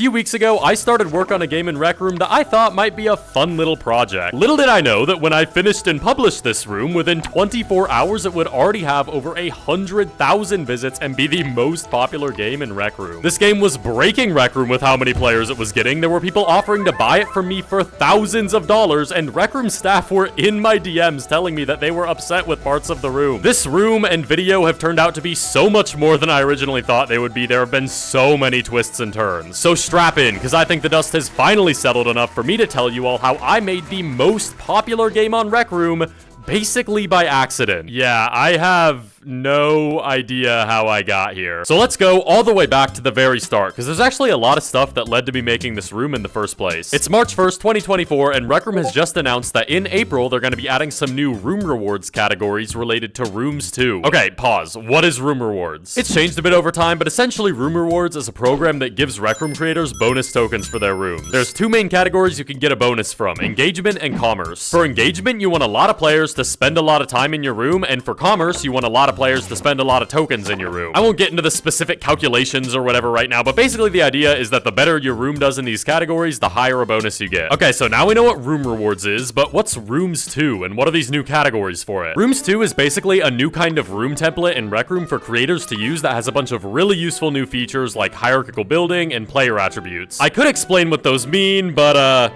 few weeks ago, I started work on a game in Rec Room that I thought might be a fun little project. Little did I know that when I finished and published this room, within 24 hours it would already have over 100,000 visits and be the most popular game in Rec Room. This game was breaking Rec Room with how many players it was getting. There were people offering to buy it from me for thousands of dollars, and Rec Room staff were in my DMs telling me that they were upset with parts of the room. This room and video have turned out to be so much more than I originally thought they would be. There have been so many twists and turns. So strap in, because I think the dust has finally settled enough for me to tell you all how I made the most popular game on Rec Room basically by accident. Yeah, I have no idea how I got here. So let's go all the way back to the very start, because there's actually a lot of stuff that led to me making this room in the first place. It's March 1st, 2024, and Rec Room has just announced that in April, they're going to be adding some new room rewards categories related to Rooms 2. Okay, pause. What is Room Rewards? It's changed a bit over time, but essentially Room Rewards is a program that gives Rec Room creators bonus tokens for their rooms. There's two main categories you can get a bonus from: engagement and commerce. For engagement, you want a lot of players to spend a lot of time in your room, and for commerce, you want a lot of players to spend a lot of tokens in your room. I won't get into the specific calculations or whatever right now, but basically the idea is that the better your room does in these categories, the higher a bonus you get. Okay, so now we know what Room Rewards is, but what's Rooms 2, and what are these new categories for it? Rooms 2 is basically a new kind of room template in Rec Room for creators to use that has a bunch of really useful new features like hierarchical building and player attributes. I could explain what those mean, but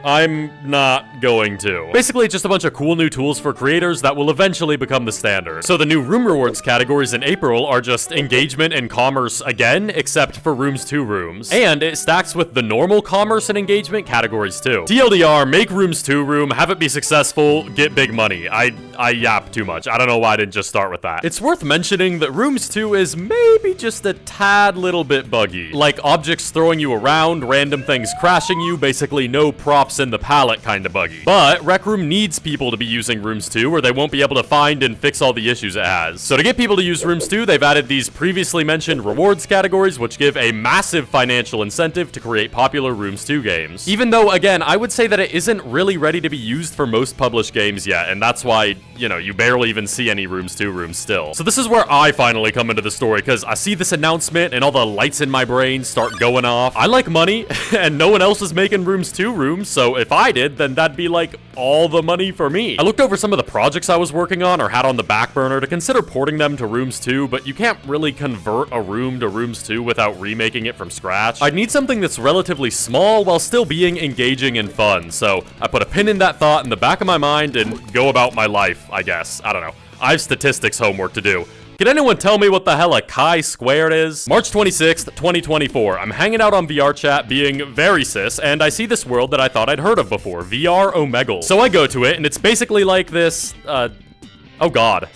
I'm not going to. Basically, just a bunch of cool new tools for creators that will eventually become the standard. So the new room rewards categories in April are just engagement and commerce again, except for Rooms 2 rooms. And it stacks with the normal commerce and engagement categories too. TLDR, make Rooms 2 room, have it be successful, get big money. I yap too much. I don't know why I didn't just start with that. It's worth mentioning that Rooms 2 is maybe just a tad little bit buggy. Like objects throwing you around, random things crashing you, basically no props in the palette kind of buggy. But Rec Room needs people to be using Rooms 2 or they won't be able to find and fix all the issues it has. So to get people to use Rooms 2, they've added these previously mentioned rewards categories, which give a massive financial incentive to create popular Rooms 2 games. Even though, again, I would say that it isn't really ready to be used for most published games yet, and that's why, you know, you barely even see any Rooms 2 rooms still. So this is where I finally come into the story, because I see this announcement and all the lights in my brain start going off. I like money, and no one else is making Rooms 2 rooms, so if I did, then that'd be like all the money for me. I looked over some of the projects I was working on or had on the back burner to consider porting them to Rooms 2, but you can't really convert a room to Rooms 2 without remaking it from scratch. I'd need something that's relatively small while still being engaging and fun, so I put a pin in that thought in the back of my mind and go about my life, I guess. I don't know. I have statistics homework to do. Can anyone tell me what the hell a chi-squared is? March 26th, 2024. I'm hanging out on VRChat being very cis, and I see this world that I thought I'd heard of before, VR Omegle. So I go to it, and it's basically like this, oh god.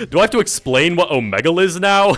Do I have to explain what Omegle is now?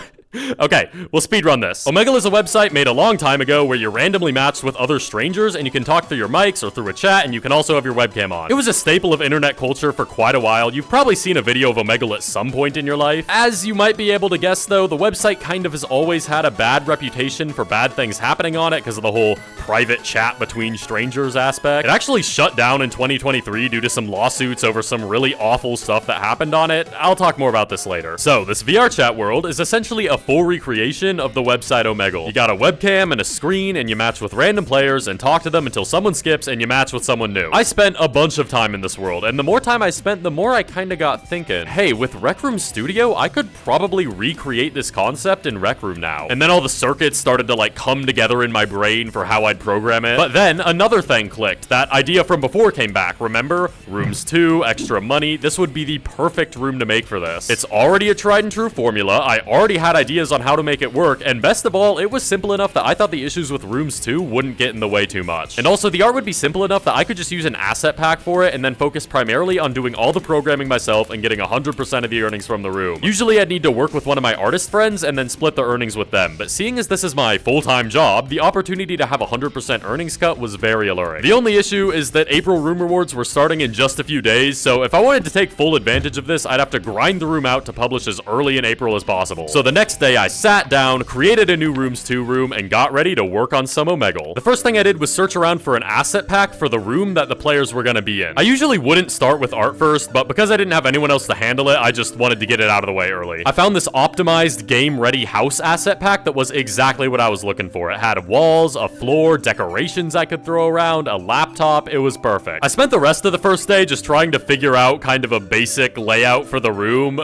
Okay, we'll speedrun this. Omegle is a website made a long time ago where you're randomly matched with other strangers and you can talk through your mics or through a chat, and you can also have your webcam on. It was a staple of internet culture for quite a while. You've probably seen a video of Omegle at some point in your life. As you might be able to guess though, the website kind of has always had a bad reputation for bad things happening on it because of the whole private chat between strangers aspect. It actually shut down in 2023 due to some lawsuits over some really awful stuff that happened on it. I'll talk more about this later. So this VRChat world is essentially a full recreation of the website Omegle. You got a webcam and a screen, and you match with random players and talk to them until someone skips and you match with someone new. I spent a bunch of time in this world, and the more time I spent, the more I kinda got thinking, hey, with Rec Room Studio, I could probably recreate this concept in Rec Room now. And then all the circuits started to like come together in my brain for how I'd program it. But then another thing clicked. That idea from before came back. Remember? Rooms 2, extra money. This would be the perfect room to make for this. It's already a tried and true formula. I already had ideas on how to make it work, and best of all, it was simple enough that I thought the issues with Rooms 2 wouldn't get in the way too much. And also, the art would be simple enough that I could just use an asset pack for it and then focus primarily on doing all the programming myself and getting 100% of the earnings from the room. Usually, I'd need to work with one of my artist friends and then split the earnings with them, but seeing as this is my full-time job, the opportunity to have 100% 100% earnings cut was very alluring. The only issue is that April room rewards were starting in just a few days, so if I wanted to take full advantage of this, I'd have to grind the room out to publish as early in April as possible. So the next day I sat down, created a new Rooms 2 room, and got ready to work on some Omegle. The first thing I did was search around for an asset pack for the room that the players were gonna be in. I usually wouldn't start with art first, but because I didn't have anyone else to handle it, I just wanted to get it out of the way early. I found this optimized game-ready house asset pack that was exactly what I was looking for. It had walls, a floor, decorations I could throw around, a laptop. It was perfect. I spent the rest of the first day just trying to figure out kind of a basic layout for the room.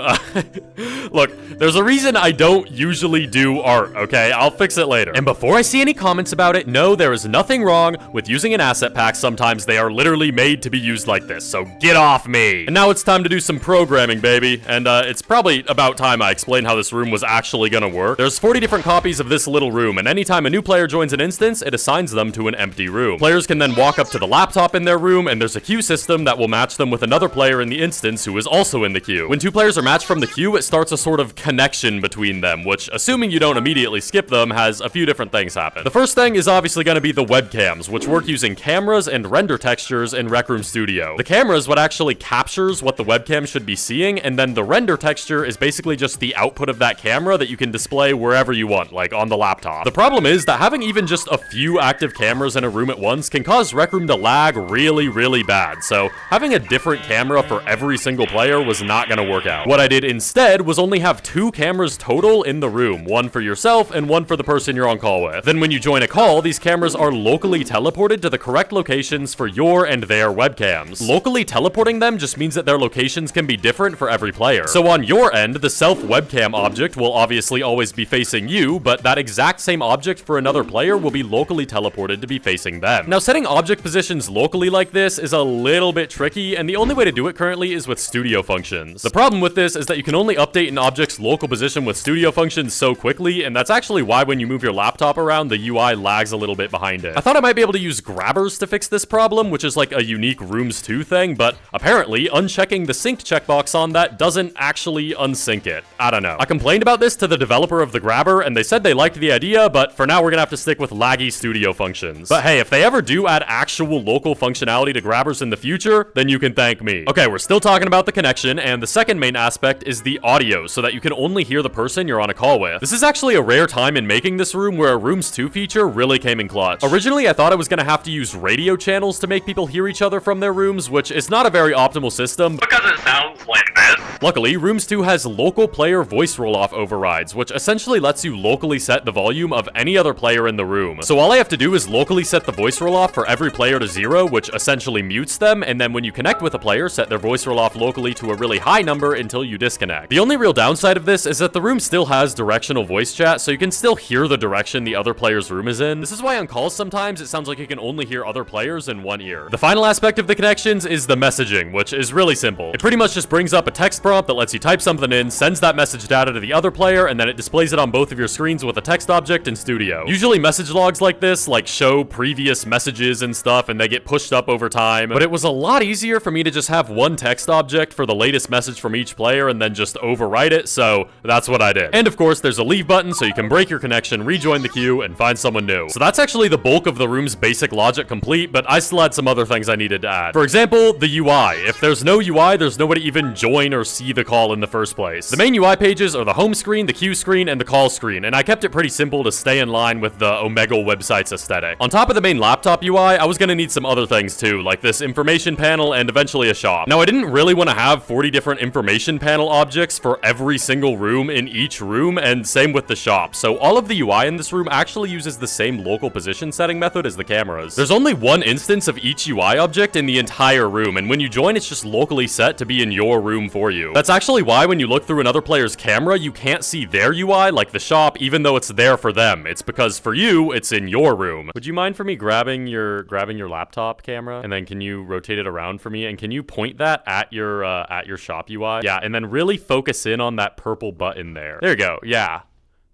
Look, there's a reason I don't usually do art, okay? I'll fix it later. And before I see any comments about it, no, there is nothing wrong with using an asset pack. Sometimes they are literally made to be used like this, so get off me. And now it's time to do some programming, baby. And it's probably about time I explain how this room was actually gonna work. There's 40 different copies of this little room, and anytime a new player joins an instance, it assigns them to an empty room. Players can then walk up to the laptop in their room, and there's a queue system that will match them with another player in the instance who is also in the queue. When two players are matched from the queue, it starts a sort of connection between them, which, assuming you don't immediately skip them, has a few different things happen. The first thing is obviously going to be the webcams, which work using cameras and render textures in Rec Room Studio. The camera is what actually captures what the webcam should be seeing, and then the render texture is basically just the output of that camera that you can display wherever you want, like on the laptop. The problem is that having even just a few active cameras in a room at once can cause Rec Room to lag really, really bad, so having a different camera for every single player was not going to work out. What I did instead was only have 2 cameras total in the room, one for yourself and one for the person you're on call with. Then when you join a call, these cameras are locally teleported to the correct locations for your and their webcams. Locally teleporting them just means that their locations can be different for every player. So on your end, the self webcam object will obviously always be facing you, but that exact same object for another player will be locally teleported to be facing them. Now, setting object positions locally like this is a little bit tricky, and the only way to do it currently is with studio functions. The problem with this is that you can only update an object's local position with studio functions so quickly, and that's actually why when you move your laptop around, the UI lags a little bit behind it. I thought I might be able to use grabbers to fix this problem, which is like a unique Rooms 2 thing, but apparently unchecking the synced checkbox on that doesn't actually unsync it. I don't know. I complained about this to the developer of the grabber, and they said they liked the idea, but for now we're gonna have to stick with laggy studio functions. But hey, if they ever do add actual local functionality to grabbers in the future, then you can thank me. Okay, we're still talking about the connection, and the second main aspect is the audio, so that you can only hear the person you're on a call with. This is actually a rare time in making this room where a Rooms 2 feature really came in clutch. Originally, I thought I was gonna have to use radio channels to make people hear each other from their rooms, which is not a very optimal system, because it sounds like this. Luckily, Rooms 2 has local player voice roll-off overrides, which essentially lets you locally set the volume of any other player in the room. So all I have to do is locally set the voice roll-off for every player to 0, which essentially mutes them, and then when you connect with a player, set their voice roll-off locally to a really high number until you disconnect. The only real downside of this is that the room still has directional voice chat, so you can still hear the direction the other player's room is in. This is why on calls sometimes it sounds like you can only hear other players in one ear. The final aspect of the connections is the messaging, which is really simple. It pretty much just brings up a text prompt that lets you type something in, sends that message data to the other player, and then it displays it on both of your screens with a text object in Studio. Usually message logs like this, like show previous messages and stuff, and they get pushed up over time, but it was a lot easier for me to just have one text object for the latest message from each player and then just overwrite it, so that's what I did. And of course, there's a leave button so you can break your connection, rejoin the queue, and find someone new. So that's actually the bulk of the room's basic logic complete, but I still had some other things I needed to add. For example, the UI. If there's no UI, there's no way to even join or see the call in the first place. The main UI pages are the home screen, the queue screen, and the call screen, and I kept it pretty simple to stay in line with the Omegle website's aesthetic. On top of the main laptop UI, I was gonna need some other things too, like this information panel and eventually a shop. Now, I didn't really want to have 40 different information panel objects for every single room in each room, and same with the shop, so all of the UI in this room actually uses the same local position setting method as the cameras. There's only one instance of each UI object in the entire room, and when you join, it's just locally set to be in your room for you. That's actually why when you look through another player's camera, you can't see their UI, like the shop, even though it's there for them. It's because for you, it's in your room. Would you mind for me grabbing your laptop camera, and then can you rotate it around for me, and can you point that at your shop UI? Yeah, and then really focus in on that purple button there. There you go. Yeah.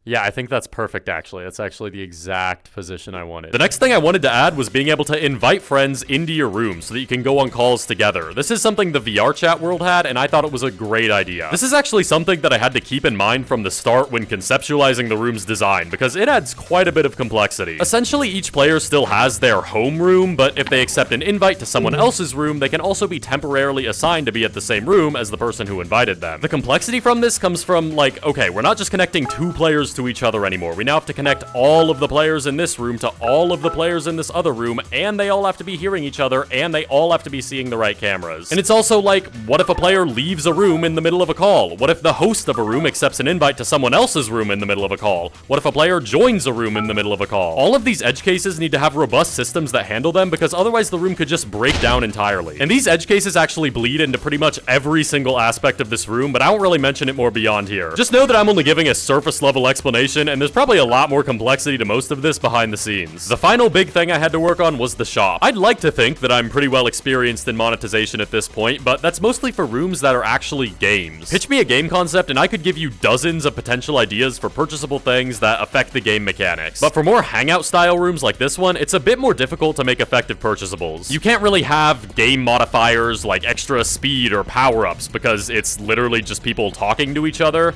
Yeah, I think that's perfect, actually. That's actually the exact position I wanted. The next thing I wanted to add was being able to invite friends into your room so that you can go on calls together. This is something the VR chat world had, and I thought it was a great idea. This is actually something that I had to keep in mind from the start when conceptualizing the room's design, because it adds quite a bit of complexity. Essentially, each player still has their home room, but if they accept an invite to someone else's room, they can also be temporarily assigned to be at the same room as the person who invited them. The complexity from this comes from, like, okay, we're not just connecting two players to each other anymore. We now have to connect all of the players in this room to all of the players in this other room, and they all have to be hearing each other, and they all have to be seeing the right cameras. And it's also like, what if a player leaves a room in the middle of a call? What if the host of a room accepts an invite to someone else's room in the middle of a call? What if a player joins a room in the middle of a call? All of these edge cases need to have robust systems that handle them, because otherwise the room could just break down entirely. And these edge cases actually bleed into pretty much every single aspect of this room, but I won't really mention it more beyond here. Just know that I'm only giving a surface level explanation, and there's probably a lot more complexity to most of this behind the scenes. The final big thing I had to work on was the shop. I'd like to think that I'm pretty well experienced in monetization at this point, but that's mostly for rooms that are actually games. Pitch me a game concept and I could give you dozens of potential ideas for purchasable things that affect the game mechanics. But for more hangout style rooms like this one, it's a bit more difficult to make effective purchasables. You can't really have game modifiers like extra speed or power-ups because it's literally just people talking to each other.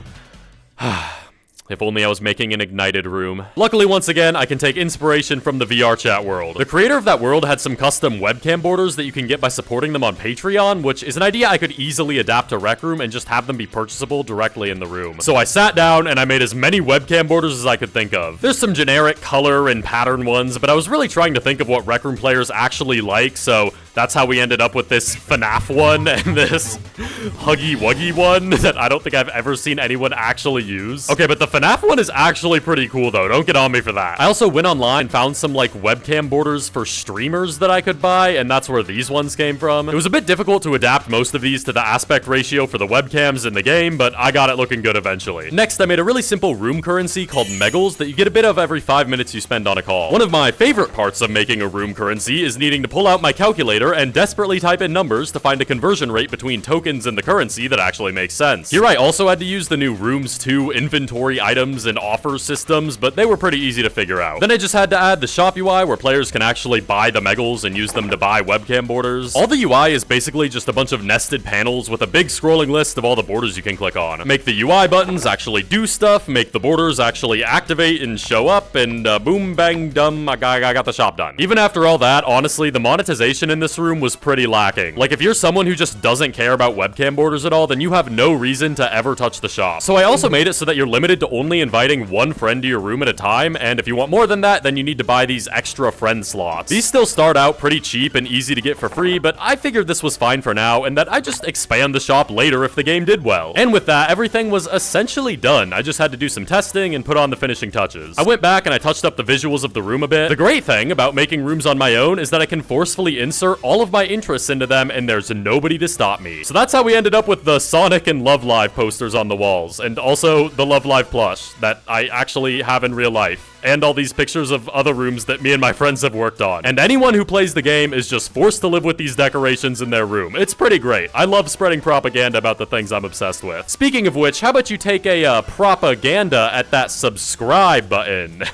If only I was making an ignited room. Luckily, once again, I can take inspiration from the VR chat world. The creator of that world had some custom webcam borders that you can get by supporting them on Patreon, which is an idea I could easily adapt to Rec Room and just have them be purchasable directly in the room. So I sat down and I made as many webcam borders as I could think of. There's some generic color and pattern ones, but I was really trying to think of what Rec Room players actually like, so that's how we ended up with this FNAF one and this Huggy Wuggy one that I don't think I've ever seen anyone actually use. Okay, but the FNAF one is actually pretty cool though. Don't get on me for that. I also went online and found some like webcam borders for streamers that I could buy, and that's where these ones came from. It was a bit difficult to adapt most of these to the aspect ratio for the webcams in the game, but I got it looking good eventually. Next, I made a really simple room currency called Megals that you get a bit of every 5 minutes you spend on a call. One of my favorite parts of making a room currency is needing to pull out my calculator and desperately type in numbers to find a conversion rate between tokens and the currency that actually makes sense. Here I also had to use the new Rooms 2 inventory items and offer systems, but they were pretty easy to figure out. Then I just had to add the shop UI where players can actually buy the Megals and use them to buy webcam borders. All the UI is basically just a bunch of nested panels with a big scrolling list of all the borders you can click on. Make the UI buttons actually do stuff, make the borders actually activate and show up, and boom, bang, dumb, I got the shop done. Even after all that, honestly, the monetization in this room was pretty lacking. Like, if you're someone who just doesn't care about webcam borders at all, then you have no reason to ever touch the shop. So I also made it so that you're limited to only inviting one friend to your room at a time, and if you want more than that, then you need to buy these extra friend slots. These still start out pretty cheap and easy to get for free, but I figured this was fine for now, and that I'd just expand the shop later if the game did well. And with that, everything was essentially done. I just had to do some testing and put on the finishing touches. I went back and I touched up the visuals of the room a bit. The great thing about making rooms on my own is that I can forcefully insert all of my interests into them and there's nobody to stop me. So that's how we ended up with the Sonic and Love Live posters on the walls, and also the Love Live plush that I actually have in real life, and all these pictures of other rooms that me and my friends have worked on. And anyone who plays the game is just forced to live with these decorations in their room. It's pretty great. I love spreading propaganda about the things I'm obsessed with. Speaking of which, how about you take a propaganda at that subscribe button?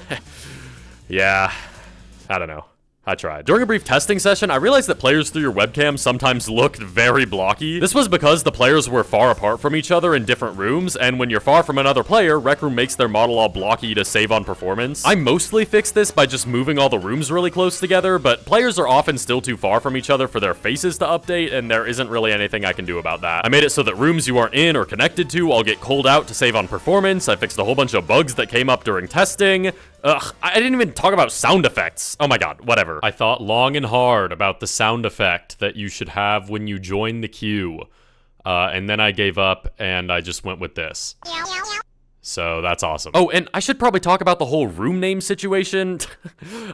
Yeah, I don't know. I tried. During a brief testing session, I realized that players through your webcam sometimes looked very blocky. This was because the players were far apart from each other in different rooms, and when you're far from another player, Rec Room makes their model all blocky to save on performance. I mostly fixed this by just moving all the rooms really close together, but players are often still too far from each other for their faces to update, and there isn't really anything I can do about that. I made it so that rooms you aren't in or connected to all get culled out to save on performance. I fixed a whole bunch of bugs that came up during testing. Ugh, I didn't even talk about sound effects. Oh my god, whatever. I thought long and hard about the sound effect that you should have when you join the queue. And then I gave up and I just went with this. So that's awesome. Oh, and I should probably talk about the whole room name situation.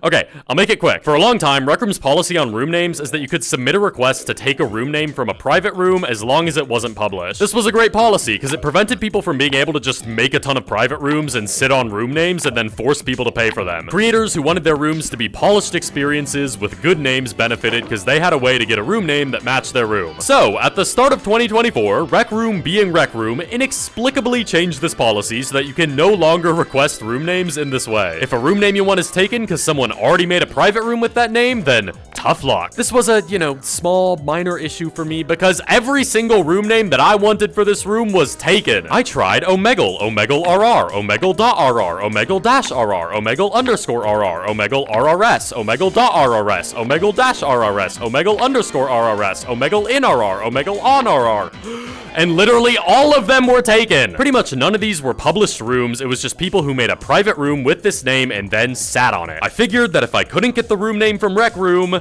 Okay, I'll make it quick. For a long time, Rec Room's policy on room names is that you could submit a request to take a room name from a private room as long as it wasn't published. This was a great policy because it prevented people from being able to just make a ton of private rooms and sit on room names and then force people to pay for them. Creators who wanted their rooms to be polished experiences with good names benefited because they had a way to get a room name that matched their room. So, at the start of 2024, Rec Room being Rec Room inexplicably changed this policy policy so that you can no longer request room names in this way. If a room name you want is taken because someone already made a private room with that name, then tough luck. This was a, small, minor issue for me because every single room name that I wanted for this room was taken. I tried Omegle, Omegle.RR, Omegle.RR, Omegle-RR, Omegle_RR, Omegle-RRS, Omegle.RRS, Omegle-RRS, Omegle_RRS, Omegle-IN-RR, Omegle-ON-RR. And literally all of them were taken. Pretty much none of these were published rooms. It was just people who made a private room with this name and then sat on it. I figured that if I couldn't get the room name from Rec Room,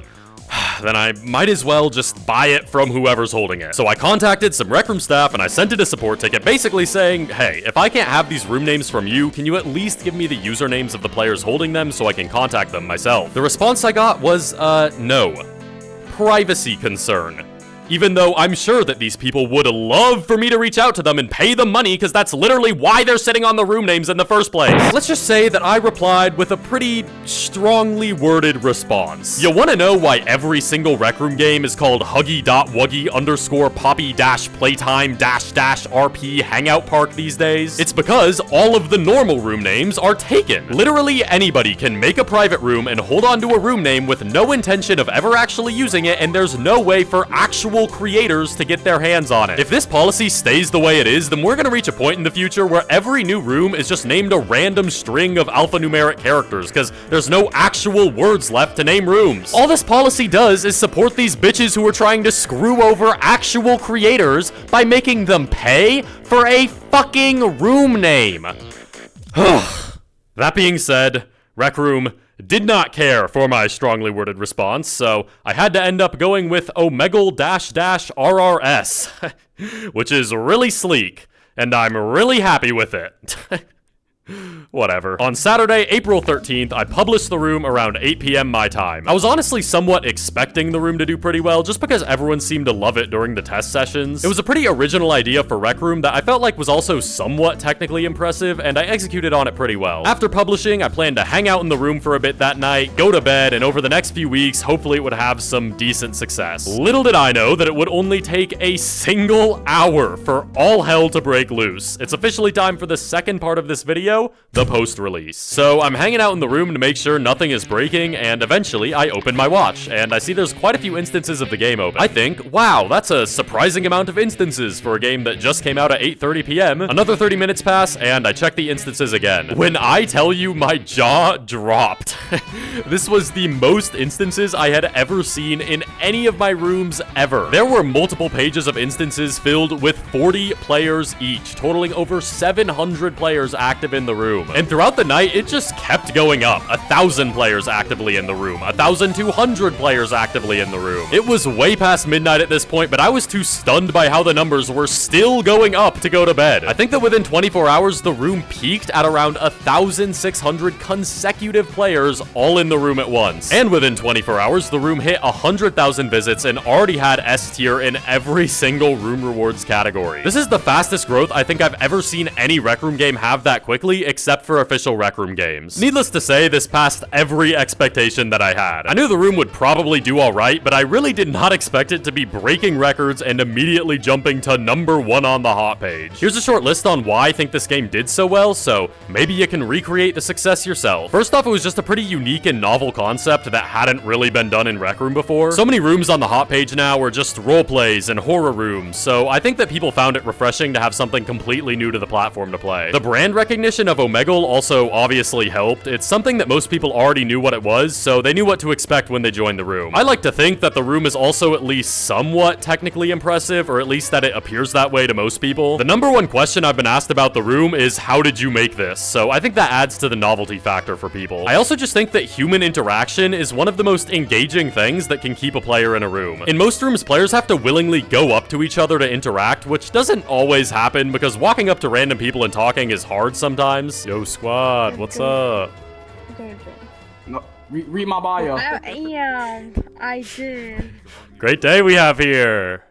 then I might as well just buy it from whoever's holding it. So I contacted some Rec Room staff and I sent it a support ticket basically saying, hey, if I can't have these room names from you, can you at least give me the usernames of the players holding them so I can contact them myself? The response I got was, no. Privacy concern. Even though I'm sure that these people would love for me to reach out to them and pay them money because that's literally why they're sitting on the room names in the first place. Let's just say that I replied with a pretty strongly worded response. You want to know why every single Rec Room game is called Huggy.Wuggy_Poppy-Playtime-RP Hangout Park these days? It's because all of the normal room names are taken. Literally anybody can make a private room and hold on to a room name with no intention of ever actually using it, and there's no way for actual creators to get their hands on it. If this policy stays the way it is, then we're gonna reach a point in the future where every new room is just named a random string of alphanumeric characters because there's no actual words left to name rooms. All this policy does is support these bitches who are trying to screw over actual creators by making them pay for a fucking room name. That being said, Rec Room did not care for my strongly worded response, so I had to end up going with Omegle-RRS, which is really sleek, and I'm really happy with it. Whatever. On Saturday, April 13th, I published the room around 8 p.m. my time. I was honestly somewhat expecting the room to do pretty well, just because everyone seemed to love it during the test sessions. It was a pretty original idea for Rec Room that I felt like was also somewhat technically impressive, and I executed on it pretty well. After publishing, I planned to hang out in the room for a bit that night, go to bed, and over the next few weeks, hopefully it would have some decent success. Little did I know that it would only take a single hour for all hell to break loose. It's officially time for the second part of this video, the post-release. So I'm hanging out in the room to make sure nothing is breaking, and eventually I open my watch, and I see there's quite a few instances of the game open. I think, wow, that's a surprising amount of instances for a game that just came out at 8:30 p.m. Another 30 minutes pass, and I check the instances again. When I tell you my jaw dropped, this was the most instances I had ever seen in any of my rooms ever. There were multiple pages of instances filled with 40 players each, totaling over 700 players active in the room. And throughout the night, it just kept going up. 1,000 players actively in the room. 1,200 players actively in the room. It was way past midnight at this point, but I was too stunned by how the numbers were still going up to go to bed. I think that within 24 hours, the room peaked at around 1,600 consecutive players all in the room at once. And within 24 hours, the room hit 100,000 visits and already had S tier in every single room rewards category. This is the fastest growth I think I've ever seen any Rec Room game have that quickly, except for official Rec Room games. Needless to say, this passed every expectation that I had. I knew the room would probably do alright, but I really did not expect it to be breaking records and immediately jumping to #1 on the hot page. Here's a short list on why I think this game did so well, so maybe you can recreate the success yourself. First off, it was just a pretty unique and novel concept that hadn't really been done in Rec Room before. So many rooms on the hot page now are just roleplays and horror rooms, so I think that people found it refreshing to have something completely new to the platform to play. The brand recognition of Omegle also obviously helped. It's something that most people already knew what it was, so they knew what to expect when they joined the room. I like to think that the room is also at least somewhat technically impressive, or at least that it appears that way to most people. The #1 question I've been asked about the room is, how did you make this? So I think that adds to the novelty factor for people. I also just think that human interaction is one of the most engaging things that can keep a player in a room. In most rooms, players have to willingly go up to each other to interact, which doesn't always happen because walking up to random people and talking is hard sometimes. Yo, squad, what's up? No, read my bio. I did. Great day we have here.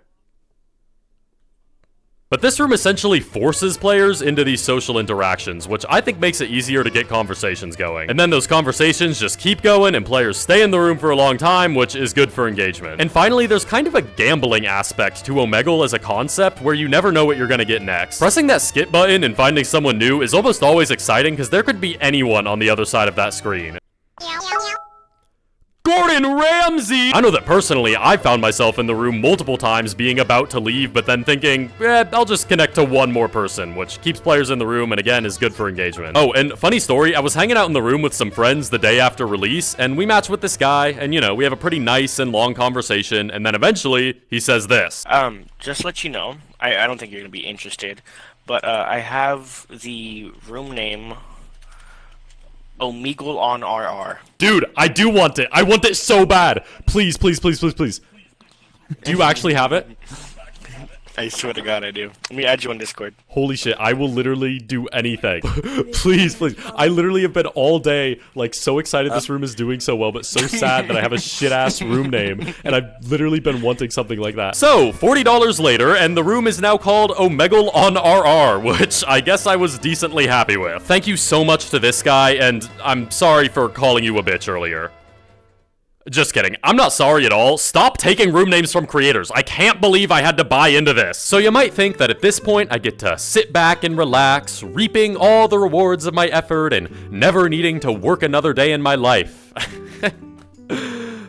But this room essentially forces players into these social interactions, which I think makes it easier to get conversations going. And then those conversations just keep going and players stay in the room for a long time, which is good for engagement. And finally, there's kind of a gambling aspect to Omegle as a concept where you never know what you're gonna get next. Pressing that skip button and finding someone new is almost always exciting because there could be anyone on the other side of that screen. Gordon Ramsay! I know that personally, I found myself in the room multiple times being about to leave, but then thinking, I'll just connect to one more person, which keeps players in the room and again is good for engagement. Oh, and funny story, I was hanging out in the room with some friends the day after release, and we matched with this guy, and you know, we have a pretty nice and long conversation, and then eventually, he says this. Just to let you know, I don't think you're gonna be interested, but I have the room name Omegle on RR. Dude, I do want it. I want it so bad. Please, please, please, please, please. Do you actually have it? I swear to God I do. Let me add you on Discord. Holy shit, I will literally do anything. Please, please. I literally have been all day, like, so excited this room is doing so well, but so sad that I have a shit-ass room name, and I've literally been wanting something like that. So, $40 later, and the room is now called Omegle on RR, which I guess I was decently happy with. Thank you so much to this guy, and I'm sorry for calling you a bitch earlier. Just kidding. I'm not sorry at all. Stop taking room names from creators. I can't believe I had to buy into this. So you might think that at this point, I get to sit back and relax, reaping all the rewards of my effort and never needing to work another day in my life.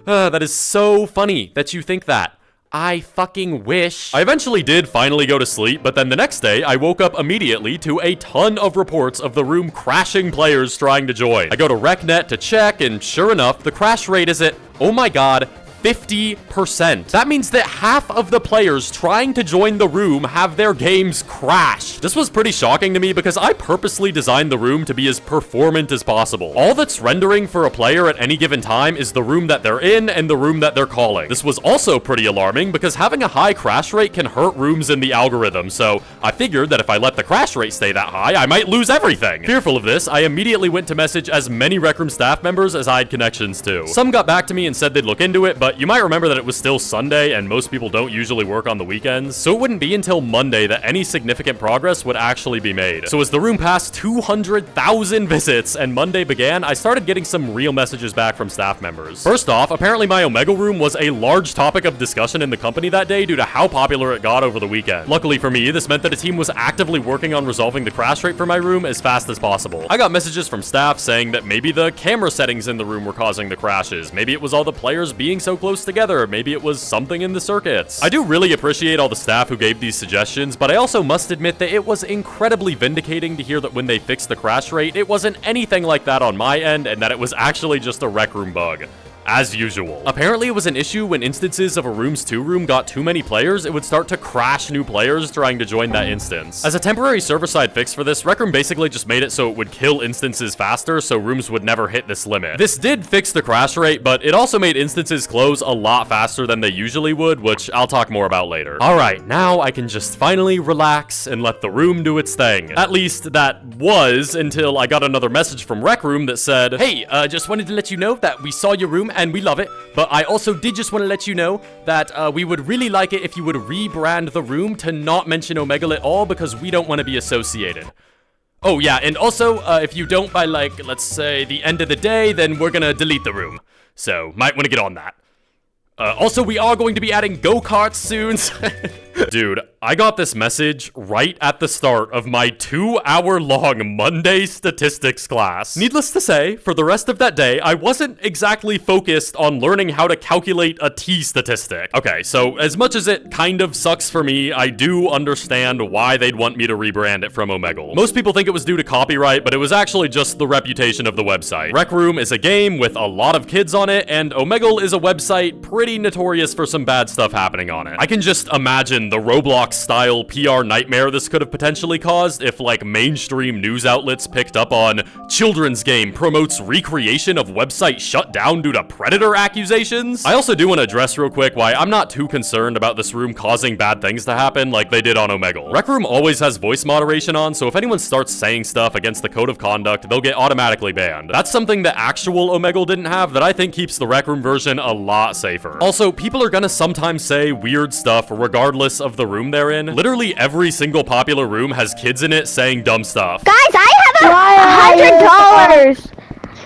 That is so funny that you think that. I fucking wish. I eventually did finally go to sleep, but then the next day, I woke up immediately to a ton of reports of the room crashing players trying to join. I go to RecNet to check, and sure enough, the crash rate is at, oh my god, 50%. That means that half of the players trying to join the room have their games crash. This was pretty shocking to me because I purposely designed the room to be as performant as possible. All that's rendering for a player at any given time is the room that they're in and the room that they're calling. This was also pretty alarming because having a high crash rate can hurt rooms in the algorithm, so I figured that if I let the crash rate stay that high, I might lose everything. Fearful of this, I immediately went to message as many Rec Room staff members as I had connections to. Some got back to me and said they'd look into it, but you might remember that it was still Sunday and most people don't usually work on the weekends, so it wouldn't be until Monday that any significant progress would actually be made. So as the room passed 200,000 visits and Monday began, I started getting some real messages back from staff members. First off, apparently my Omegle room was a large topic of discussion in the company that day due to how popular it got over the weekend. Luckily for me, this meant that a team was actively working on resolving the crash rate for my room as fast as possible. I got messages from staff saying that maybe the camera settings in the room were causing the crashes, maybe it was all the players being so close together, maybe it was something in the circuits. I do really appreciate all the staff who gave these suggestions, but I also must admit that it was incredibly vindicating to hear that when they fixed the crash rate, it wasn't anything like that on my end, and that it was actually just a Rec Room bug. As usual. Apparently, it was an issue when instances of a Rooms 2 room got too many players, it would start to crash new players trying to join that instance. As a temporary server-side fix for this, Rec Room basically just made it so it would kill instances faster, so rooms would never hit this limit. This did fix the crash rate, but it also made instances close a lot faster than they usually would, which I'll talk more about later. Alright, now I can just finally relax and let the room do its thing. At least, that was until I got another message from Rec Room that said, "Hey, just wanted to let you know that we saw your room and we love it, but I also did just want to let you know that we would really like it if you would rebrand the room to not mention Omegle at all because we don't want to be associated. Oh yeah, and also, if you don't by like, let's say the end of the day, then we're gonna delete the room. So, might want to get on that. Also, we are going to be adding go-karts soon." Dude, I got this message right at the start of my 2-hour-long Monday statistics class. Needless to say, for the rest of that day, I wasn't exactly focused on learning how to calculate a T statistic. Okay, so as much as it kind of sucks for me, I do understand why they'd want me to rebrand it from Omegle. Most people think it was due to copyright, but it was actually just the reputation of the website. Rec Room is a game with a lot of kids on it, and Omegle is a website pretty notorious for some bad stuff happening on it. I can just imagine the Roblox-style PR nightmare this could have potentially caused if, like, mainstream news outlets picked up on children's game promotes recreation of website shut down due to predator accusations. I also do want to address real quick why I'm not too concerned about this room causing bad things to happen like they did on Omegle. Rec Room always has voice moderation on, so if anyone starts saying stuff against the code of conduct, they'll get automatically banned. That's something that actual Omegle didn't have that I think keeps the Rec Room version a lot safer. Also, people are gonna sometimes say weird stuff regardless of the room they they're in. Literally every single popular room has kids in it saying dumb stuff. Guys, I have $100.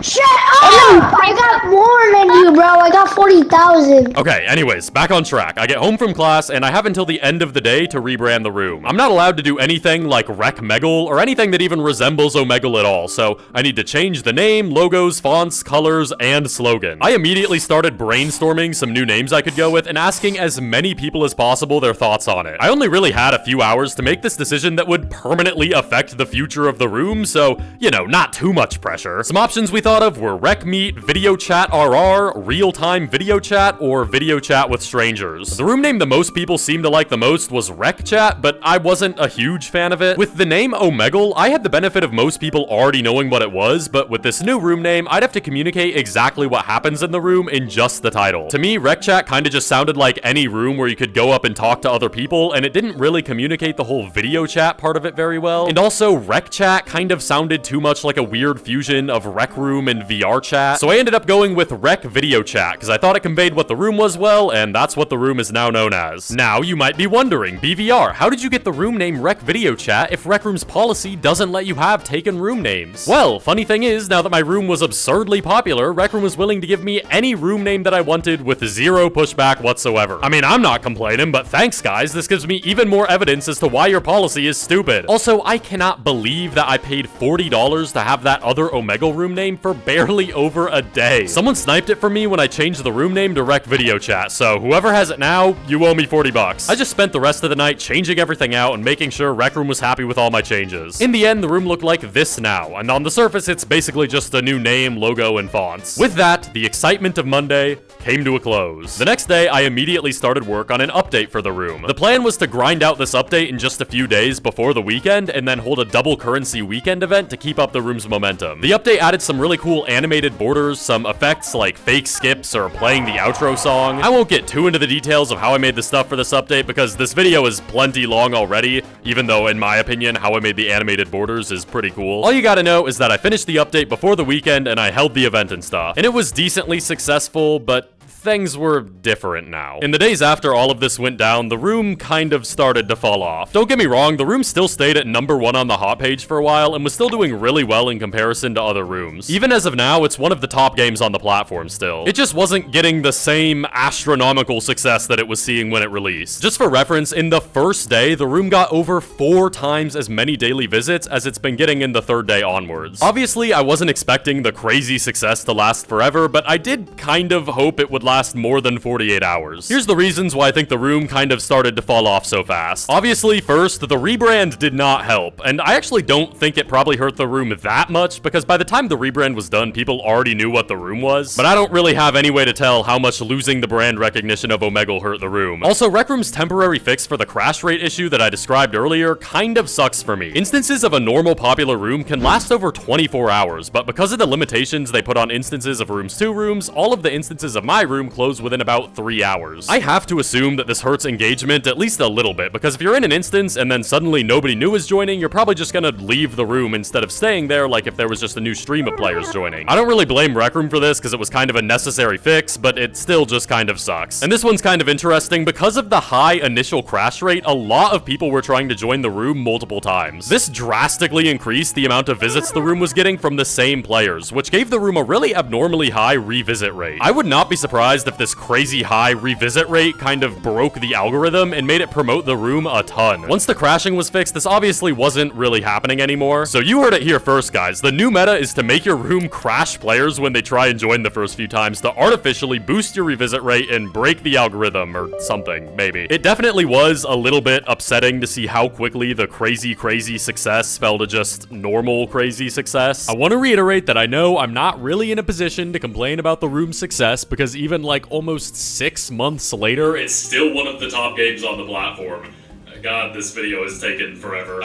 Shut up! I got more than you, bro. I got 40,000. Okay, anyways, back on track. I get home from class, and I have until the end of the day to rebrand the room. I'm not allowed to do anything like RecMegal, or anything that even resembles Omegle at all, so I need to change the name, logos, fonts, colors, and slogan. I immediately started brainstorming some new names I could go with, and asking as many people as possible their thoughts on it. I only really had a few hours to make this decision that would permanently affect the future of the room, so, you know, not too much pressure. Some options we thought of were RecMeet, VideoChat RR, Real-Time Video Chat, or Video Chat with Strangers. The room name the most people seemed to like the most was RecChat, but I wasn't a huge fan of it. With the name Omegle, I had the benefit of most people already knowing what it was, but with this new room name, I'd have to communicate exactly what happens in the room in just the title. To me, RecChat kinda just sounded like any room where you could go up and talk to other people, and it didn't really communicate the whole video chat part of it very well. And also, RecChat kind of sounded too much like a weird fusion of Rec Room and VR chat, so I ended up going with RecVideoChat because I thought it conveyed what the room was well, and that's what the room is now known as. Now, you might be wondering, BVR, how did you get the room name RecVideoChat if Rec Room's policy doesn't let you have taken room names? Well, funny thing is, now that my room was absurdly popular, Rec Room was willing to give me any room name that I wanted with zero pushback whatsoever. I mean, I'm not complaining, but thanks guys, this gives me even more evidence as to why your policy is stupid. Also, I cannot believe that I paid $40 to have that other Omegle room name for barely over a day. Someone sniped it for me when I changed the room name to RecVideoChat, so whoever has it now, you owe me 40 bucks. I just spent the rest of the night changing everything out and making sure Rec Room was happy with all my changes. In the end, the room looked like this now, and on the surface, it's basically just a new name, logo, and fonts. With that, the excitement of Monday came to a close. The next day, I immediately started work on an update for the room. The plan was to grind out this update in just a few days before the weekend, and then hold a double currency weekend event to keep up the room's momentum. The update added some really cool animated borders, some effects like fake skips or playing the outro song. I won't get too into the details of how I made the stuff for this update because this video is plenty long already, even though in my opinion, how I made the animated borders is pretty cool. All you gotta know is that I finished the update before the weekend and I held the event and stuff. And it was decently successful, but things were different now. In the days after all of this went down, the room kind of started to fall off. Don't get me wrong, the room still stayed at #1 on the hot page for a while and was still doing really well in comparison to other rooms. Even as of now, it's one of the top games on the platform still. It just wasn't getting the same astronomical success that it was seeing when it released. Just for reference, in the first day, the room got over 4 times as many daily visits as it's been getting in the 3rd day onwards. Obviously, I wasn't expecting the crazy success to last forever, but I did kind of hope it would last more than 48 hours. Here's the reasons why I think the room kind of started to fall off so fast. Obviously, first, the rebrand did not help, and I actually don't think it probably hurt the room that much, because by the time the rebrand was done, people already knew what the room was, but I don't really have any way to tell how much losing the brand recognition of Omegle hurt the room. Also, Rec Room's temporary fix for the crash rate issue that I described earlier kind of sucks for me. Instances of a normal popular room can last over 24 hours, but because of the limitations they put on instances of rooms 2 rooms, all of the instances of my room close within about 3 hours. I have to assume that this hurts engagement at least a little bit, because if you're in an instance and then suddenly nobody new is joining, you're probably just gonna leave the room instead of staying there like if there was just a new stream of players joining. I don't really blame Rec Room for this because it was kind of a necessary fix, but it still just kind of sucks. And this one's kind of interesting because of the high initial crash rate, a lot of people were trying to join the room multiple times. This drastically increased the amount of visits the room was getting from the same players, which gave the room a really abnormally high revisit rate. I would not be surprised if this crazy high revisit rate kind of broke the algorithm and made it promote the room a ton. Once the crashing was fixed, this obviously wasn't really happening anymore. So you heard it here first, guys. The new meta is to make your room crash players when they try and join the first few times to artificially boost your revisit rate and break the algorithm or something, maybe. It definitely was a little bit upsetting to see how quickly the crazy success fell to just normal crazy success. I want to reiterate that I know I'm not really in a position to complain about the room's success because even like almost 6 months later, it's still one of the top games on the platform. God, this video has taken forever.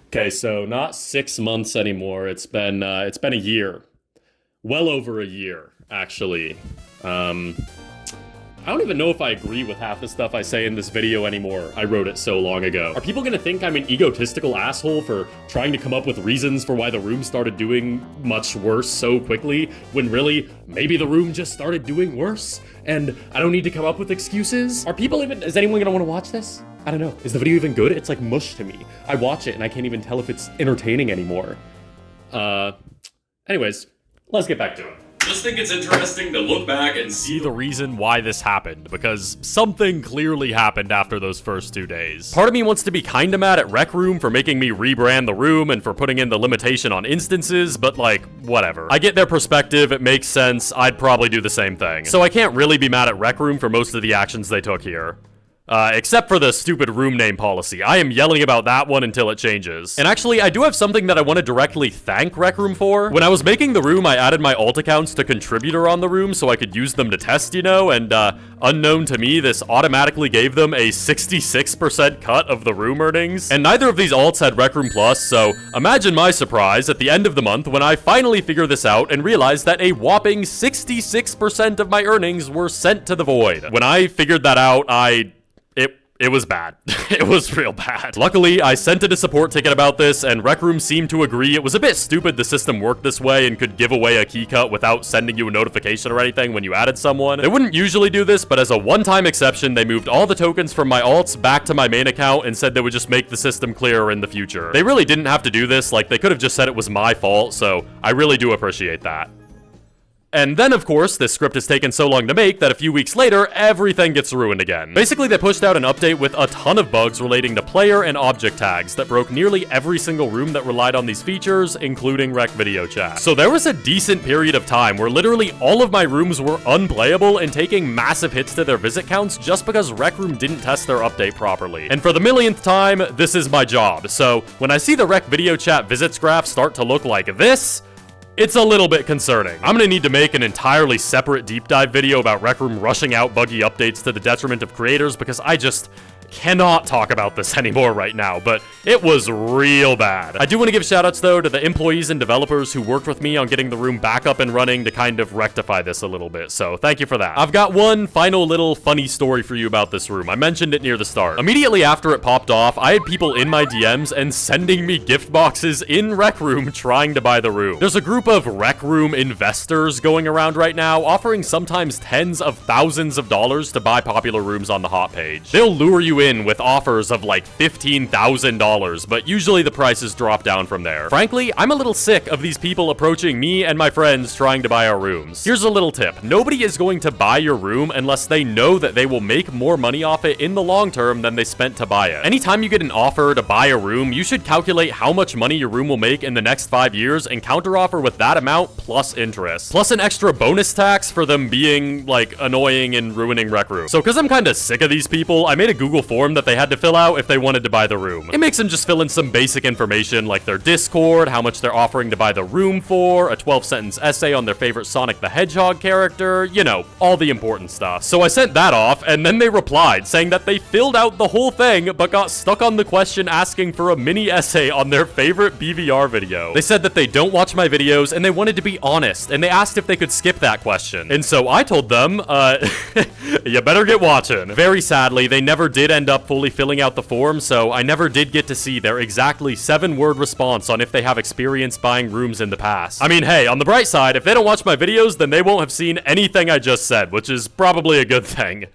Okay, so not 6 months anymore. It's been a year. Well over a year, actually. I I don't even know if I agree with half the stuff I say in this video anymore. I wrote it so long ago. Are people gonna think I'm an egotistical asshole for trying to come up with reasons for why the room started doing much worse so quickly, when really, maybe the room just started doing worse, and I don't need to come up with excuses? Is anyone gonna wanna watch this? I don't know. Is the video even good? It's like mush to me. I watch it and I can't even tell if it's entertaining anymore. Anyways, let's get back to it. Just think it's interesting to look back and see the reason why this happened, because something clearly happened after those first 2 days. Part of me wants to be kinda mad at Rec Room for making me rebrand the room and for putting in the limitation on instances, but like, whatever. I get their perspective, it makes sense, I'd probably do the same thing. So I can't really be mad at Rec Room for most of the actions they took here. Except for the stupid room name policy. I am yelling about that one until it changes. And actually, I do have something that I want to directly thank Rec Room for. When I was making the room, I added my alt accounts to contributor on the room so I could use them to test, you know, and unknown to me, this automatically gave them a 66% cut of the room earnings. And neither of these alts had Rec Room Plus, so imagine my surprise at the end of the month when I finally figured this out and realized that a whopping 66% of my earnings were sent to the void. When I figured that out, it was bad. It was real bad. Luckily, I sent in a support ticket about this, and Rec Room seemed to agree. It was a bit stupid the system worked this way and could give away a key cut without sending you a notification or anything when you added someone. They wouldn't usually do this, but as a one-time exception, they moved all the tokens from my alts back to my main account and said they would just make the system clearer in the future. They really didn't have to do this. Like, they could have just said it was my fault, so I really do appreciate that. And then, of course, this script has taken so long to make that a few weeks later, everything gets ruined again. Basically, they pushed out an update with a ton of bugs relating to player and object tags that broke nearly every single room that relied on these features, including RecVideoChat. So there was a decent period of time where literally all of my rooms were unplayable and taking massive hits to their visit counts just because Rec Room didn't test their update properly. And for the millionth time, this is my job. So when I see the RecVideoChat visits graph start to look like this, it's a little bit concerning. I'm gonna need to make an entirely separate deep dive video about Rec Room rushing out buggy updates to the detriment of creators because I just cannot talk about this anymore right now, but it was real bad. I do want to give shoutouts though to the employees and developers who worked with me on getting the room back up and running to kind of rectify this a little bit, so thank you for that. I've got one final little funny story for you about this room. I mentioned it near the start. Immediately after it popped off, I had people in my DMs and sending me gift boxes in Rec Room trying to buy the room. There's a group of Rec Room investors going around right now offering sometimes tens of thousands of dollars to buy popular rooms on the hot page. They'll lure you in with offers of like $15,000, but usually the prices drop down from there. Frankly, I'm a little sick of these people approaching me and my friends trying to buy our rooms. Here's a little tip. Nobody is going to buy your room unless they know that they will make more money off it in the long term than they spent to buy it. Anytime you get an offer to buy a room, you should calculate how much money your room will make in the next 5 years and counteroffer with that amount plus interest. Plus an extra bonus tax for them being like annoying and ruining Rec Room. So because I'm kind of sick of these people, I made a Google form that they had to fill out if they wanted to buy the room. It makes them just fill in some basic information like their Discord, how much they're offering to buy the room for, a 12-sentence essay on their favorite Sonic the Hedgehog character, you know, all the important stuff. So I sent that off, and then they replied saying that they filled out the whole thing, but got stuck on the question asking for a mini essay on their favorite BVR video. They said that they don't watch my videos, and they wanted to be honest, and they asked if they could skip that question. And so I told them, you better get watching. Very sadly, they never did end up fully filling out the form, so I never did get to see their exactly 7-word response on if they have experience buying rooms in the past. I mean, hey, on the bright side, if they don't watch my videos, then they won't have seen anything I just said, which is probably a good thing.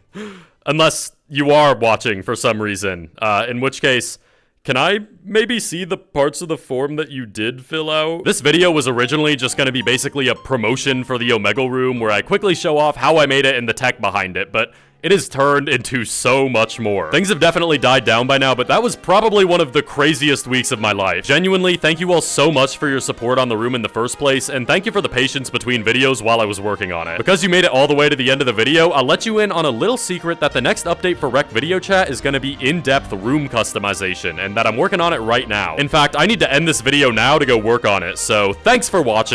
Unless you are watching for some reason, in which case, can I maybe see the parts of the form that you did fill out? This video was originally just going to be basically a promotion for the Omegle room where I quickly show off how I made it and the tech behind it, but it has turned into so much more. Things have definitely died down by now, but that was probably one of the craziest weeks of my life. Genuinely, thank you all so much for your support on the room in the first place, and thank you for the patience between videos while I was working on it. Because you made it all the way to the end of the video, I'll let you in on a little secret that the next update for RecVideoChat is gonna be in-depth room customization, and that I'm working on it right now. In fact, I need to end this video now to go work on it, so thanks for watching.